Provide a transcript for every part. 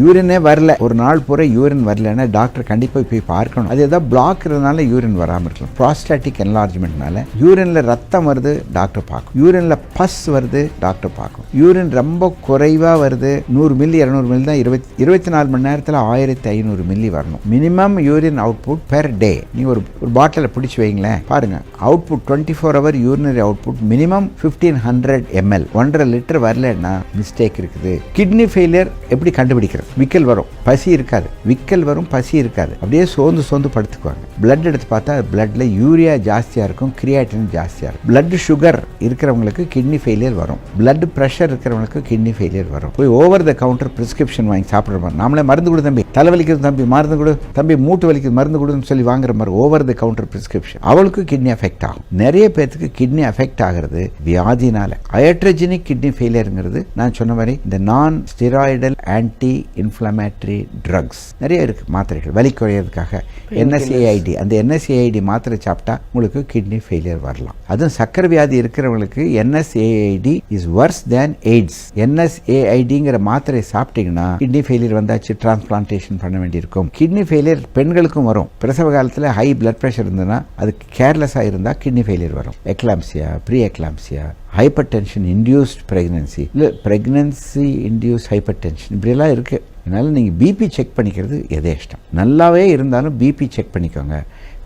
யூரினே வரல, ஒரு நாள் பூரா யூரின் வரலன்னா டாக்டர் கண்டிப்பாக போய் பார்க்கணும். அது ஏதாவது பிளாக் இருந்தனால யூரின் வராமல் இருக்கலாம். ப்ராஸ்டாட்டிக் என்லார்ஜ்மெண்ட்னால யூரின்ல ரத்தம் வருது, டாக்டர் பார்க்கும். யூரின்ல பஸ் வருது, டாக்டர் பார்க்கும். யூரின் ரொம்ப குறைவாக வருது, 100 மில்லி 200 மில்லி தான் 24 மணி நேரத்தில் 1500 மில்லி வரணும். Minimum urine output per day. நீங்கள் ஒரு பாட்டிலை பிடிச்சி வைங்களேன், பாருங்க output 24 hour urinary output minimum 1500 ml. 1.5 litre வரலன்னா மிஸ்டேக் இருக்குது. கிட்னி ஃபெயிலியர் எப்படி கண்டுபிடிக்கிறது? விக்கல் வரும், பசி இருக்காது. விக்கல் வரும், பசி இருக்காது. அப்படியே சோர்ந்து படுத்துக்குவாங்க. பிளட் எடுத்து பார்த்தா பிளட்ல யூரியா ஜாஸ்தியா இருக்கும், கிரியாட்டின் ஜாஸ்தியா இருக்கும். பிளட் சுகர் இருக்கிறவங்களுக்கு கிட்னி ஃபெயிலியர் வரும். பிளட் பிரஷர் இருக்கிறவங்களுக்கு கிட்னி ஃபெயிலியர் வரும். போய் ஓவர் த கவுண்டர் பிரிஸ்கிரிப்ஷன் வாங்கி சாப்பிட்ற மாதிரி, நாமளே மருந்து கொடு தம்பி, தலைவலிக்குது தம்பி மருந்து கொடு தம்பி, மூட்டு வலிக்குது மருந்து கொடுன்னு சொல்லி வாங்குற மாதிரி ஓவர் த கவுண்டர் பிரிஸ்கிரிப்ஷன், அவளுக்கு கிட்னி அஃபெக்ட் ஆகும். நிறைய பேருக்கு கிட்னி அஃபெக்ட் ஆகிறது வியாதினால. அயட்ரஜெனிக் கிட்னி ஃபெயிலியருங்கிறது நான் சொன்ன மாதிரி இந்த நான் ஸ்டெராய்டல் ஆன்டி இன்ஃப்ளமேட்டரி ட்ரக்ஸ் நிறைய இருக்கு, மாத்திரைகள் வலி குறையிறதுக்காக. NSAID, அந்த NSAID மாத்திரை சாப்பிட்டா உங்களுக்கு கிட்னி ஃபெயிலியர் வரலாம். அதுவும் சக்கரை வியாதி இருக்கிறவங்களுக்கு NSAID is worse than AIDS. NSAIDங்கிற மாத்திரை சாப்பிட்டீங்கன்னா கிட்னி ஃபெயிலியர் வந்தாச்சு, டிரான்ஸ்பிளான்டேஷன் பண்ண வேண்டியிருக்கும். கிட்னி ஃபெயிலியர் பெண்களுக்கும் வரும். பிரசவ காலத்தில் ஹை பிளட் ப்ரெஷர் இருந்ததுன்னா, அது கேர்லெஸ்ஸாக இருந்தால் கிட்னி ஃபெயிலியர் வரும். Eclampsia, pre eclampsia, hypertension induced pregnancy, இல்லை ப்ரெக்னன்சி இன்டியூஸ் ஹைப்பர் டென்ஷன், இப்படியெல்லாம் இருக்குது. அதனால் நீங்கள் பிபி செக் பண்ணிக்கிறது எதேஷ்டம். நல்லாவே இருந்தாலும் பிபி செக் பண்ணிக்கோங்க.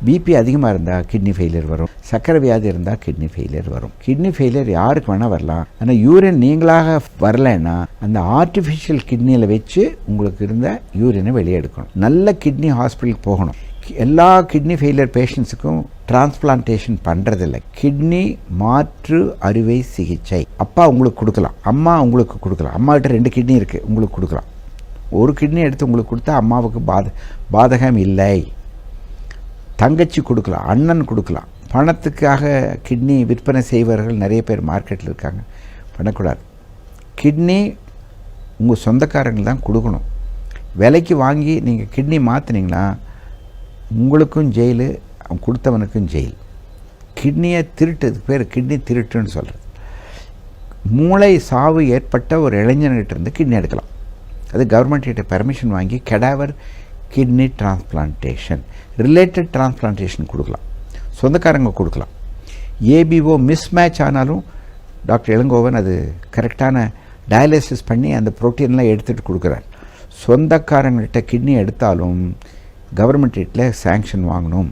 பிபி அதிகமாக இருந்தால் கிட்னி ஃபெயிலியர் வரும். சக்கரை வியாதி இருந்தால் கிட்னி ஃபெயிலியர் வரும். கிட்னி ஃபெயிலியர் யாருக்கு வேணால் வரலாம். ஆனால் யூரின் நீங்களாக வரலைன்னா அந்த ஆர்டிஃபிஷியல் கிட்னியில் வச்சு உங்களுக்கு இருந்த யூரினை வெளியே எடுக்கணும். நல்ல கிட்னி ஹாஸ்பிட்டலுக்கு போகணும். எல்லா கிட்னி ஃபெயிலியர் பேஷண்ட்ஸுக்கும் டிரான்ஸ்பிளான்டேஷன் பண்ணுறதில்லை. கிட்னி மாற்று அறுவை சிகிச்சை அப்பா உங்களுக்கு கொடுக்கலாம், அம்மா உங்களுக்கு கொடுக்கலாம். அம்மா கிட்ட 2 கிட்னி இருக்குது, உங்களுக்கு கொடுக்கலாம். ஒரு கிட்னி எடுத்து உங்களுக்கு கொடுத்தா அம்மாவுக்கு பாதகம் இல்லை. தங்கச்சி கொடுக்கலாம், அண்ணன் கொடுக்கலாம். பணத்துக்காக கிட்னி விற்பனை செய்வர்கள் நிறைய பேர் மார்க்கெட்டில் இருக்காங்க, பண்ணக்கூடாது. கிட்னி உங்கள் சொந்தக்காரங்கள் தான் கொடுக்கணும். விலைக்கு வாங்கி நீங்கள் கிட்னி மாற்றினீங்கன்னா உங்களுக்கும் ஜெயிலு, அவன் கொடுத்தவனுக்கும் ஜெயில். கிட்னியை திருட்டுறதுக்கு பேர் கிட்னி திருட்டுன்னு சொல்கிறது. மூளை சாவு ஏற்பட்ட ஒரு இளைஞர்கிட்ட இருந்து கிட்னி எடுக்கலாம். அது கவர்மெண்ட்கிட்ட பெர்மிஷன் வாங்கி cadaver kidney transplantation, related transplantation கொடுக்கலாம், சொந்தக்காரங்க கொடுக்கலாம். ஏபிஓ மிஸ் மேட்ச் ஆனாலும் டாக்டர் இளங்கோவன் அது கரெக்டான டயாலிசிஸ் பண்ணி அந்த ப்ரோட்டீன்லாம் எடுத்துகிட்டு கொடுக்குறார். சொந்தக்காரங்கள்கிட்ட கிட்னி எடுத்தாலும் கவர்மெண்ட் ரேட்டில் சேங்ஷன் வாங்கணும்.